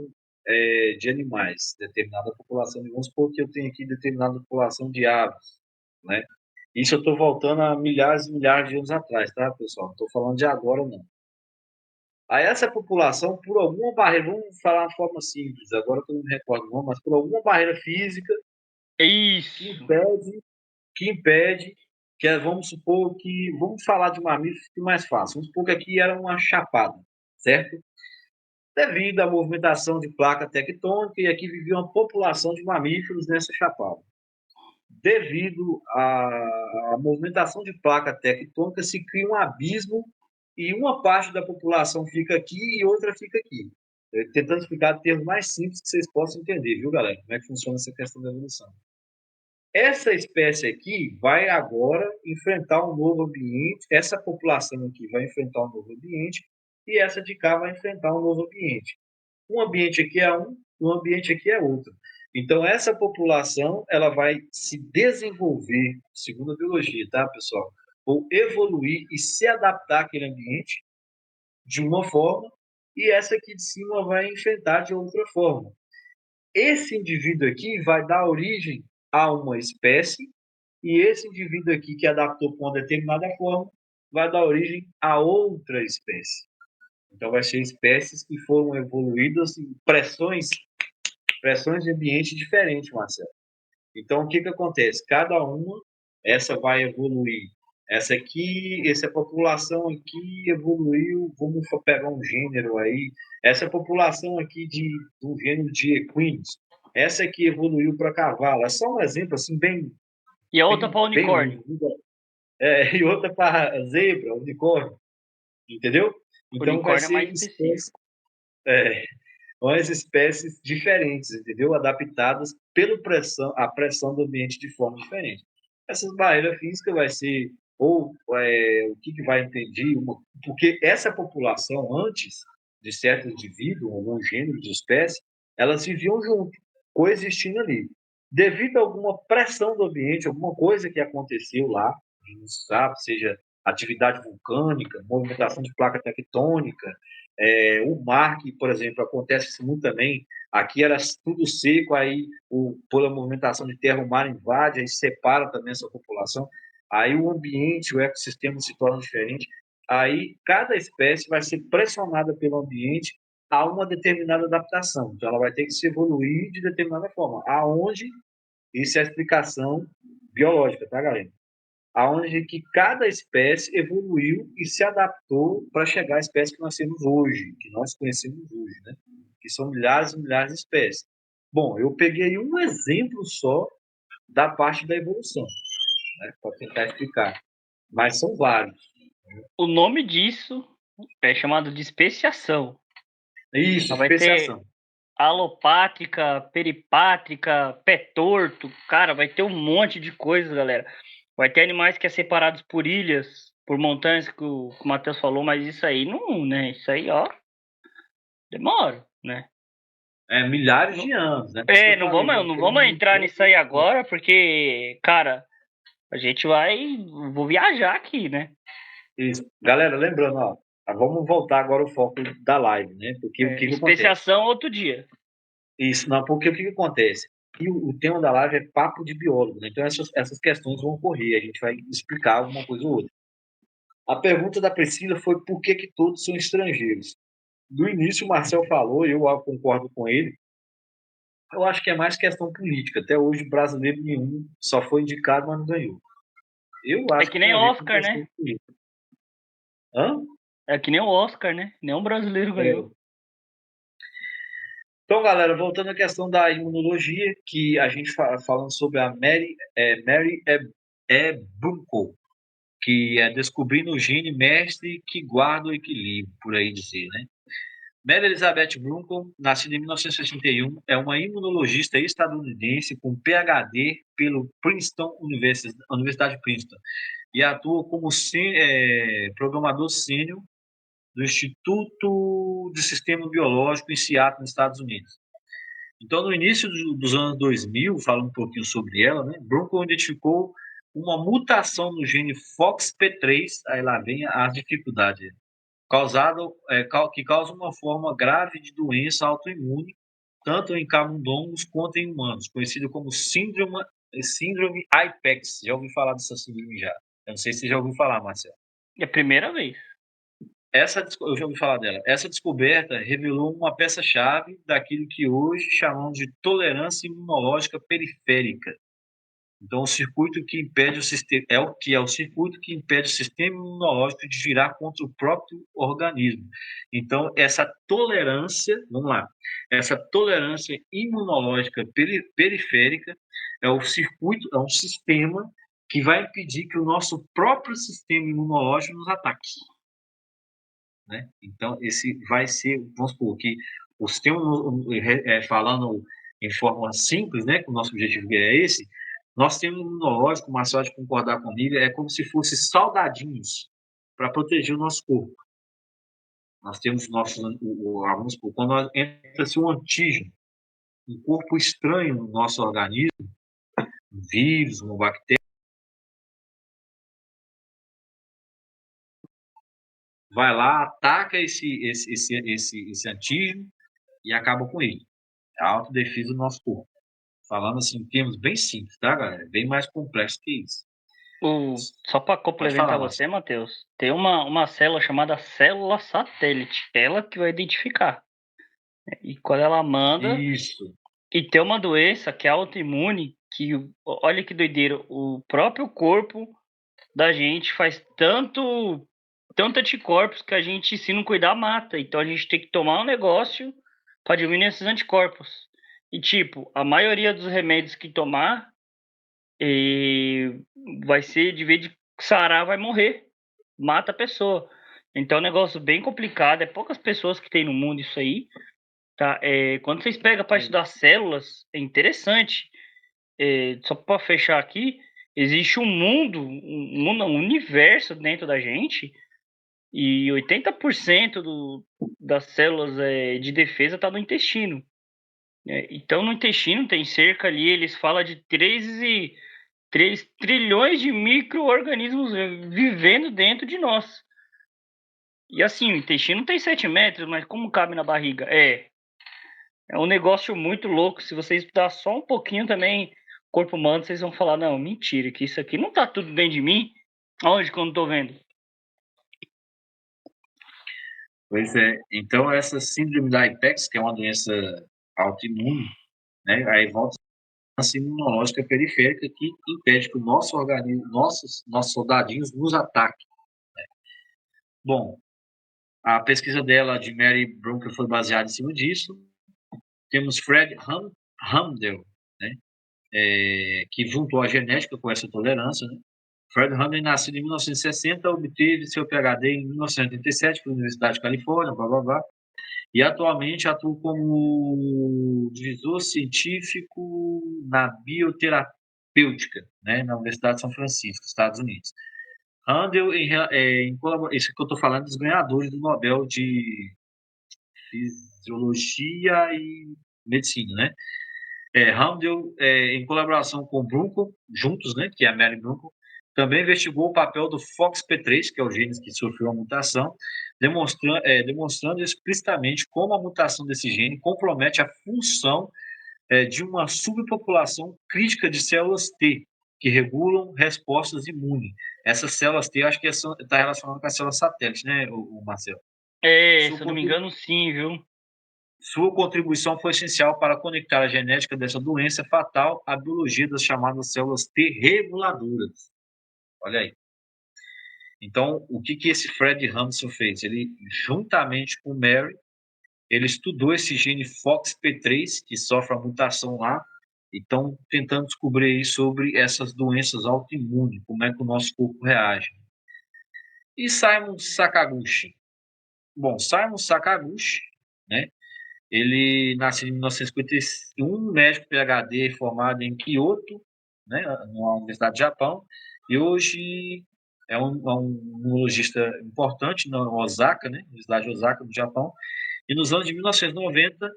de animais, determinada população, vamos supor que eu tenho aqui determinada população de aves, né? Isso eu estou voltando a milhares e milhares de anos atrás, tá, pessoal? Não estou falando de agora, não. Aí essa população, por alguma barreira, vamos falar de forma simples, agora eu não me recordo não, mas por alguma barreira física que Isso. impede, que impede, vamos supor que, vamos falar de mamíferos que é mais fácil, vamos supor que aqui era uma chapada, certo? Devido à movimentação de placa tectônica, e aqui vivia uma população de mamíferos nessa chapada. Devido à movimentação de placa tectônica, se cria um abismo e uma parte da população fica aqui e outra fica aqui. Tentando explicar de termos mais simples que vocês possam entender, viu, galera? Como é que funciona essa questão da evolução. Essa espécie aqui vai agora enfrentar um novo ambiente, essa população aqui vai enfrentar um novo ambiente e essa de cá vai enfrentar um novo ambiente. Um ambiente aqui é um ambiente aqui é outro. Então, essa população ela vai se desenvolver, segundo a biologia, tá, pessoal? Ou evoluir e se adaptar àquele ambiente de uma forma, e essa aqui de cima vai enfrentar de outra forma. Esse indivíduo aqui vai dar origem a uma espécie, e esse indivíduo aqui que adaptou para uma determinada forma vai dar origem a outra espécie. Então, vai ser espécies que foram evoluídas em pressões de ambiente diferentes, Marcelo. Então, o que, que acontece? Cada uma, essa vai evoluir. Essa aqui, essa população aqui evoluiu, vamos pegar um gênero aí, essa população aqui do gênero de equinos, essa aqui evoluiu para cavalo. É só um exemplo, assim, E a outra para bem unicórnio. longo. E outra para zebra, unicórnio, entendeu? Então, vai Unicórnio é mais ser espécie, específico. é, as espécies diferentes, entendeu? Adaptadas pela a pressão do ambiente de forma diferente. Essas barreiras físicas vai ser o que vai impedir porque essa população antes de certo indivíduo, algum gênero de espécie, elas viviam junto, coexistindo ali. Devido a alguma pressão do ambiente, alguma coisa que aconteceu lá, a gente não sabe, seja atividade vulcânica, movimentação de placa tectônica, o mar, que, por exemplo, acontece isso muito também. Aqui era tudo seco, aí pela movimentação de terra o mar invade, aí separa também essa população. Aí o ambiente, o ecossistema se torna diferente. Aí cada espécie vai ser pressionada pelo ambiente a uma determinada adaptação. Então ela vai ter que se evoluir de determinada forma. Aonde isso é a explicação biológica, tá, galera? Aonde que cada espécie evoluiu e se adaptou para chegar à espécie que nós temos hoje, que nós conhecemos hoje, né? Que são milhares e milhares de espécies. Bom, eu peguei um exemplo só da parte da evolução, né, para tentar explicar, mas são vários. O nome disso é chamado de especiação. Isso, Vai ter especiação. alopátrica, peripátrica, pé torto, cara, vai ter um monte de coisas, galera. Vai ter animais que é separados por ilhas, por montanhas, que o Matheus falou, mas isso aí não, né? Isso aí, ó, demora, né? Milhares Não, de anos, né? Por isso que eu não falei, vamos, não não tem vamos um entrar nisso tempo. aí agora, porque, cara, a gente vou viajar aqui, né? Isso. Galera, lembrando, ó, vamos voltar agora ao foco da live, né? Porque o que acontece? Especiação outro dia. Isso, não, porque o que acontece? E o tema da live é papo de biólogo, né? Então essas questões vão ocorrer, a gente vai explicar alguma coisa ou outra. A pergunta da Priscila foi por que que todos são estrangeiros? No início o Marcel falou, e eu concordo com ele, eu acho que é mais questão política. Até hoje brasileiro nenhum só foi indicado, mas não ganhou. Eu É acho que que tem nem a ver com Oscar, questão né? política. Hã? É que nem o Oscar, né? Nenhum brasileiro É. ganhou. Então, galera, voltando à questão da imunologia, que a gente falando sobre a Mary Bunko, que é descobrindo o gene mestre que guarda o equilíbrio, por aí dizer, né? Mary Elizabeth Brunco, nascida em 1961, é uma imunologista estadunidense com PhD pelo Princeton Universidade de Princeton e atua como programador sênior do Instituto de Sistema Biológico em Seattle, nos Estados Unidos. Então, no início dos anos 2000, falando um pouquinho sobre ela, né, Brunco identificou uma mutação no gene FOXP3, aí lá vem as dificuldades, que causa uma forma grave de doença autoimune, tanto em camundongos quanto em humanos, conhecido como síndrome IPEX. Já ouvi falar dessa síndrome já. Eu não sei se você já ouviu falar, Marcelo. É a primeira vez. Eu já ouvi falar dela. Essa descoberta revelou uma peça-chave daquilo que hoje chamamos de tolerância imunológica periférica. Então, o circuito que impede o sistema é o circuito que impede o sistema imunológico de girar contra o próprio organismo. Então, essa tolerância, vamos lá, essa tolerância imunológica periférica é um sistema que vai impedir que o nosso próprio sistema imunológico nos ataque, né? Então, esse vai ser, vamos supor, que o sistema, falando em forma simples, né, que o nosso objetivo é esse, nosso sistema imunológico, o Marcelo de concordar comigo, é como se fosse soldadinhos para proteger o nosso corpo. Nós temos vamos supor, quando entra-se um antígeno, um corpo estranho no nosso organismo, um vírus, uma bactéria, vai lá, ataca esse antígeno e acaba com ele. É a autodefesa do nosso corpo. Falando assim, em termos bem simples, tá, galera? Bem mais complexo que isso. Só para Pode falar, complementar você, Márcio. Matheus, tem uma célula chamada célula satélite, ela que vai identificar. E quando ela manda, Isso. e tem uma doença que é autoimune, que olha que doideira, o próprio corpo da gente faz tanto anticorpos que a gente, se não cuidar, mata. Então a gente tem que tomar um negócio para diminuir esses anticorpos. E tipo, a maioria dos remédios que tomar vai ser, de vez de sarar, vai morrer. Mata a pessoa. Então é um negócio bem complicado. É poucas pessoas que tem no mundo isso aí. Tá? Quando vocês pegam a parte das células, é interessante. Só para fechar aqui, existe um universo dentro da gente e 80% das células de defesa está no intestino. Então, no intestino tem cerca ali, eles falam de 3 trilhões de micro-organismos vivendo dentro de nós. E assim, o intestino tem 7 metros, mas como cabe na barriga? É um negócio muito louco. Se você estudar só um pouquinho também corpo humano, vocês vão falar, não, mentira, que isso aqui não tá tudo dentro de mim. Aonde que eu não tô vendo? Pois é. Então, essa síndrome da IPEX, que é uma doença autoimune, né? Aí volta a síndrome imunológica periférica que impede que o nosso organismo, nossos soldadinhos nos ataquem. Bom, a pesquisa dela, de Mary Brunker, foi baseada em cima disso. Temos Fred Hamdel, né? Que juntou a genética com essa tolerância, né? Fred Hamdel, nascido em 1960, obteve seu PhD em 1987 pela Universidade de Califórnia, blá, blá, blá. e atualmente atua como divisor científico na bioterapêutica, né, na Universidade de São Francisco, Estados Unidos. Handel, isso que eu estou falando dos ganhadores do Nobel de Fisiologia e Medicina, né? Handel, em colaboração com Brunkel, juntos, né, que é a Mary Brunkel, também investigou o papel do FOXP3, que é o gene que sofreu a mutação, demonstrando explicitamente como a mutação desse gene compromete a função de uma subpopulação crítica de células T, que regulam respostas imunes. Essas células T, eu acho que está relacionado com as células satélites, né, o Marcelo? Se eu não me engano, sim, viu? Sua contribuição foi essencial para conectar a genética dessa doença fatal à biologia das chamadas células T reguladoras. Olha aí. Então, o que esse Fred Hampson fez? Ele, juntamente com o Mary, ele estudou esse gene FOXP3, que sofre a mutação lá, e estão tentando descobrir aí sobre essas doenças autoimunes, como é que o nosso corpo reage. E Simon Sakaguchi? Bom, Simon Sakaguchi, né? Ele nasceu em 1951, médico PhD formado em Kyoto, né, na Universidade do Japão, e hoje é um imunologista importante na Osaka, né, Universidade de Osaka, do Japão. E nos anos de 1990,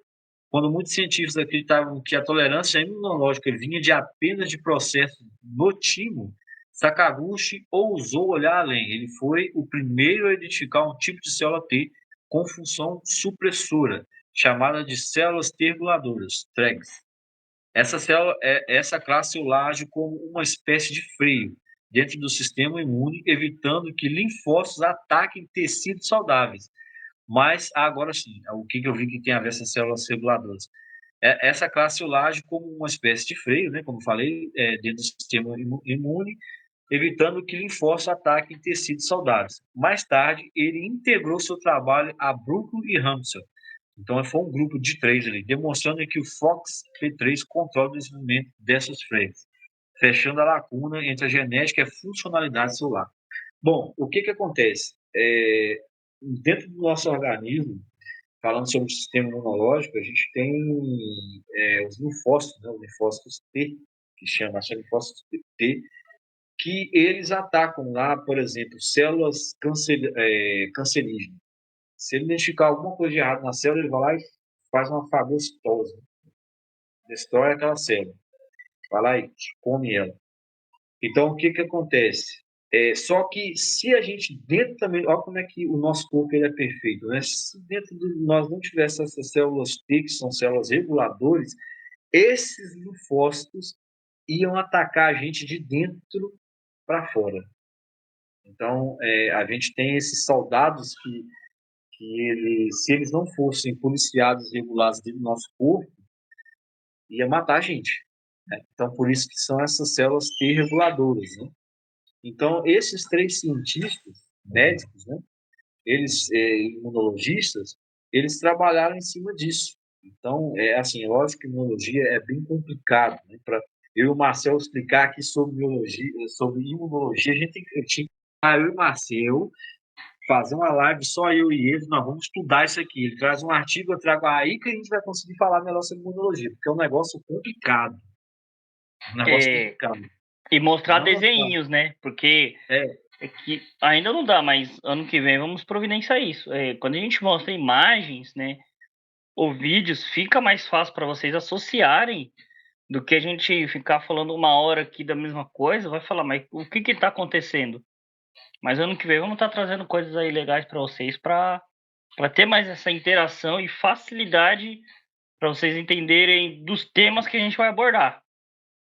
quando muitos cientistas acreditavam que a tolerância imunológica vinha de apenas de processo no timo, Sakaguchi ousou olhar além. Ele foi o primeiro a identificar um tipo de célula T com função supressora, chamada de células T reguladoras, TREGs. Essa classe celular age como uma espécie de freio dentro do sistema imune, evitando que linfócitos ataquem tecidos saudáveis. Mas agora sim, o que eu vi que tem a ver essas células reguladoras? Essa classe celular age como uma espécie de freio, né, como falei, dentro do sistema imune, evitando que linfócitos ataquem tecidos saudáveis. Mais tarde, ele integrou seu trabalho a Brooklyn e Hampshire. Então, foi um grupo de 3 ali, demonstrando que o FOXP3 controla o desenvolvimento dessas freiras, fechando a lacuna entre a genética e a funcionalidade celular. Bom, o que acontece? Dentro do nosso organismo, falando sobre o sistema imunológico, a gente tem os linfócitos, né, os linfócitos T, que chama, são linfócitos T, que eles atacam lá, por exemplo, células cancerígenas. Se ele identificar alguma coisa de errado na célula, ele vai lá e faz uma fagocitose. Destrói aquela célula. Vai lá e come ela. Então, o que acontece? Só que se a gente dentro também, olha como é que o nosso corpo ele é perfeito, né? Se dentro de nós não tivesse essas células T, que são células reguladores, esses linfócitos iam atacar a gente de dentro para fora. Então, a gente tem esses soldados que se eles não fossem policiados e regulados dentro do nosso corpo, ia matar a gente. Né? Então, por isso que são essas células T reguladoras. Né? Então, esses 3 cientistas médicos, né, eles, imunologistas, eles trabalharam em cima disso. Então, assim, lógico que imunologia é bem complicado, né, para eu e o Marcel explicar aqui sobre biologia, sobre imunologia, a gente tem que eu e o Marcel fazer uma live só eu e ele, nós vamos estudar isso aqui. Ele traz um artigo, eu trago aí que a gente vai conseguir falar melhor sobre imunologia, porque é um negócio complicado. Um negócio complicado. E mostrar Não desenhinhos, né? Porque que ainda não dá, mas ano que vem vamos providenciar isso. Quando a gente mostra imagens, né? Ou vídeos, fica mais fácil para vocês associarem do que a gente ficar falando uma hora aqui da mesma coisa. Vai falar, mas o que está acontecendo? Mas ano que vem vamos estar trazendo coisas aí legais para vocês para ter mais essa interação e facilidade para vocês entenderem dos temas que a gente vai abordar,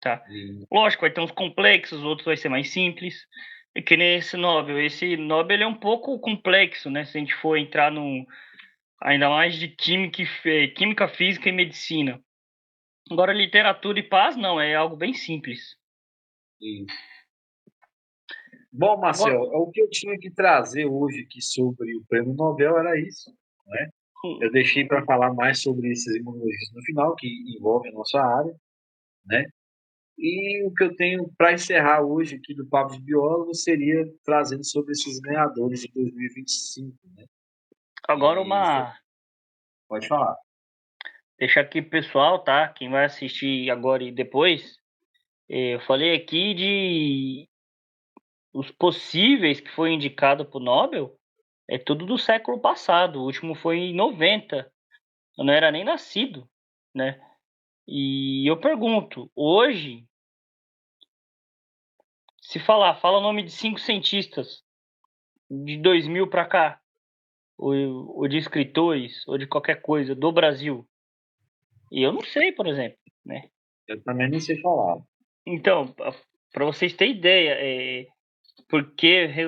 tá? Lógico, vai ter uns complexos, outros vai ser mais simples. É que nem esse Nobel. Esse Nobel ele é um pouco complexo, né? Se a gente for entrar num ainda mais de química, física e medicina. Agora, literatura e paz, não, é algo bem simples. Bom, Marcel, o que eu tinha que trazer hoje aqui sobre o Prêmio Nobel era isso, né? Eu deixei para falar mais sobre esses imunologistas no final, que envolve a nossa área, né? E o que eu tenho para encerrar hoje aqui do Papo de Biólogo seria trazendo sobre esses ganhadores de 2025, né? Agora, Pode falar. Deixar aqui pro pessoal, tá? Quem vai assistir agora e depois, eu falei aqui de os possíveis que foi indicado pro Nobel, é tudo do século passado. O último foi em 90. Eu não era nem nascido, né? E eu pergunto, hoje, se fala o nome de 5 cientistas de 2000 para cá, ou de escritores, ou de qualquer coisa do Brasil. E eu não sei, por exemplo, né? Eu também não sei falar. Então, para vocês terem ideia,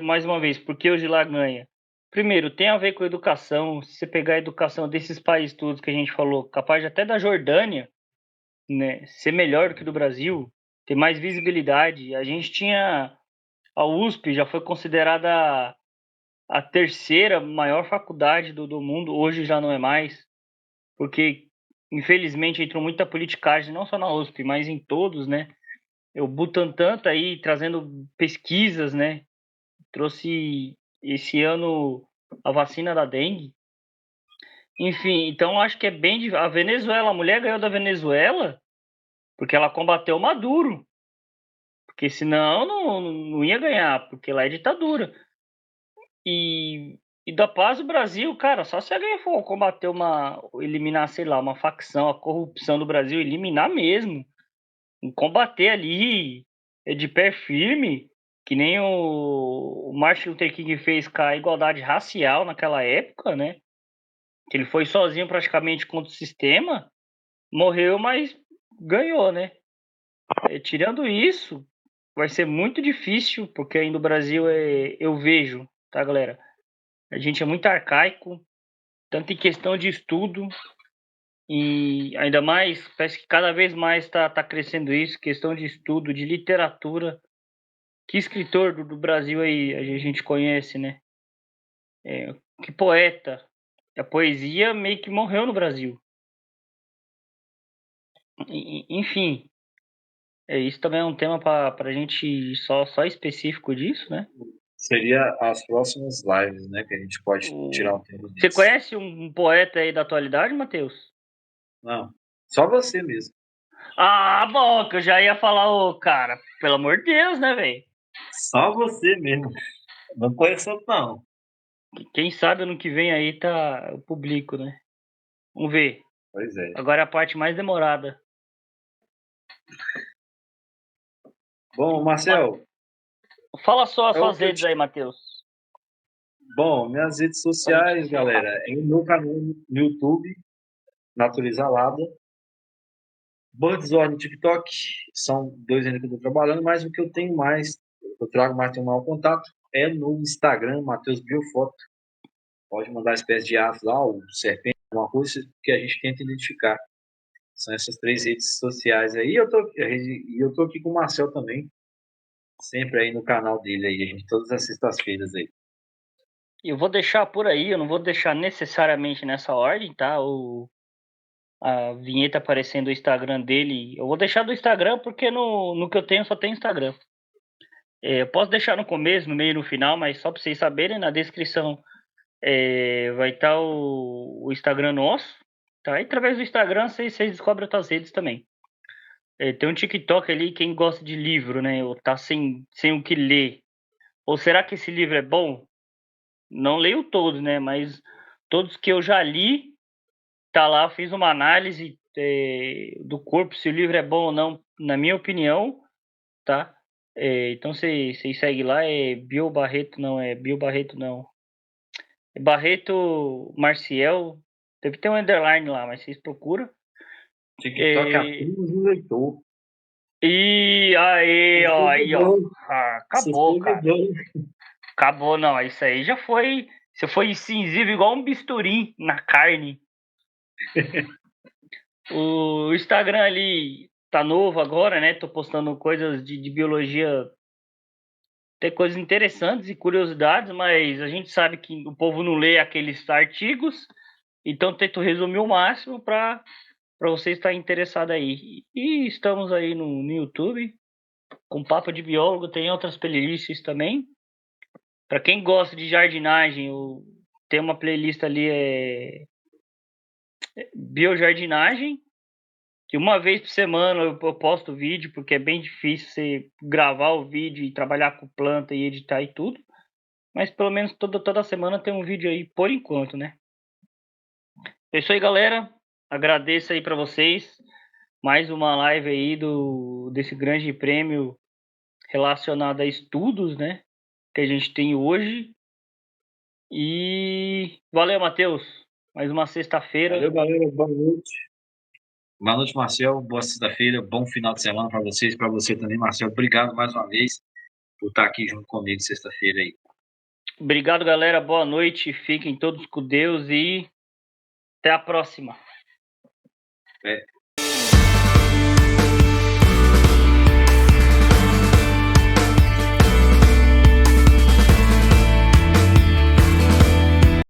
mais uma vez, por que hoje lá ganha? Primeiro, tem a ver com educação. Se você pegar a educação desses países todos que a gente falou, capaz de até da Jordânia, né, ser melhor do que do Brasil, ter mais visibilidade. A gente tinha a USP, já foi considerada a terceira maior faculdade do mundo, hoje já não é mais, porque infelizmente entrou muita politicagem, não só na USP, mas em todos, né? O Butantan tá aí trazendo pesquisas, né? Trouxe esse ano a vacina da dengue. Enfim, então acho que é bem. A Venezuela, a mulher ganhou da Venezuela porque ela combateu o Maduro. Porque senão não ia ganhar, porque lá é ditadura. E, e da paz do Brasil, cara, só se alguém for combater eliminar, sei lá, uma facção, a corrupção do Brasil, eliminar mesmo. Combater ali, de pé firme, que nem o Martin Luther King fez com a igualdade racial naquela época, né? Que ele foi sozinho praticamente contra o sistema, morreu, mas ganhou, né? Tirando isso, vai ser muito difícil, porque ainda o Brasil eu vejo, tá, galera? A gente é muito arcaico, tanto em questão de estudo, e ainda mais, parece que cada vez mais tá crescendo isso, questão de estudo, de literatura. Que escritor do Brasil aí a gente conhece, né? Que poeta. A poesia meio que morreu no Brasil. Enfim, isso também é um tema para a gente só específico disso, né? Seria as próximas lives, né? Que a gente pode tirar um tempo Você disso. conhece um poeta aí da atualidade, Matheus? Não, só você mesmo. Ah, bom, que eu já ia falar, ô, cara, pelo amor de Deus, né, velho? Só você mesmo. Não conheço outro, não. Quem sabe ano que vem aí tá o público, né? Vamos ver. Pois é. Agora é a parte mais demorada. Bom, Marcel, Fala só as é o suas que eu redes te... aí, Matheus. Bom, minhas redes Pra gente sociais, encerrar. galera, é o meu canal no YouTube, Natureza Lada. Birdsor no TikTok, são dois ainda que eu estou trabalhando, mas o que eu tenho mais, eu trago mais, tenho maior contato, é no Instagram, Matheus Biofoto. Pode mandar espécie de aves lá, ou serpente, alguma coisa que a gente tenta identificar. São essas três redes sociais aí. Eu tô aqui com o Marcel também, sempre aí no canal dele aí, a gente, todas as sextas-feiras aí. Eu vou deixar por aí, eu não vou deixar necessariamente nessa ordem, tá? A vinheta aparecendo do Instagram dele. Eu vou deixar do Instagram porque no que eu tenho só tem Instagram. Eu posso deixar no começo, no meio e no final, mas só para vocês saberem, na descrição vai estar o Instagram nosso, tá? E através do Instagram vocês descobrem outras redes também. Tem um TikTok ali, quem gosta de livro, né? Ou tá sem o que ler. Ou será que esse livro é bom? Não leio todos, né? Mas todos que eu já li, tá lá, fiz uma análise do corpo, se o livro é bom ou não, na minha opinião, tá? Então vocês seguem lá, Bio Barreto não. É Barreto Marcial, deve ter um underline lá, mas vocês procuram. TikTok É, apenas um leitor. e aí, ó. Seguidor, Ah, seu acabou, cara. seguidor. Acabou, não. Isso aí já foi. Você foi incisivo igual um bisturi na carne. O Instagram ali tá novo agora, né? Tô postando coisas de biologia, tem coisas interessantes e curiosidades, mas a gente sabe que o povo não lê aqueles artigos, então tento resumir o máximo para você estar interessado aí. E estamos aí no YouTube com Papo de Biólogo, tem outras playlists também. Para quem gosta de jardinagem, tem uma playlist ali biojardinagem, que uma vez por semana eu posto vídeo, porque é bem difícil você gravar o vídeo e trabalhar com planta e editar e tudo. Mas pelo menos toda semana tem um vídeo aí, por enquanto, né? É isso aí, galera. Agradeço aí para vocês. Mais uma live aí desse grande prêmio relacionado a estudos, né? Que a gente tem hoje. E valeu, Matheus. Mais uma sexta-feira. Valeu, galera. Boa noite. Boa noite, Marcel. Boa sexta-feira. Bom final de semana para vocês, para você também, Marcel. Obrigado mais uma vez por estar aqui junto comigo sexta-feira aí. Obrigado, galera. Boa noite. Fiquem todos com Deus e até a próxima. É.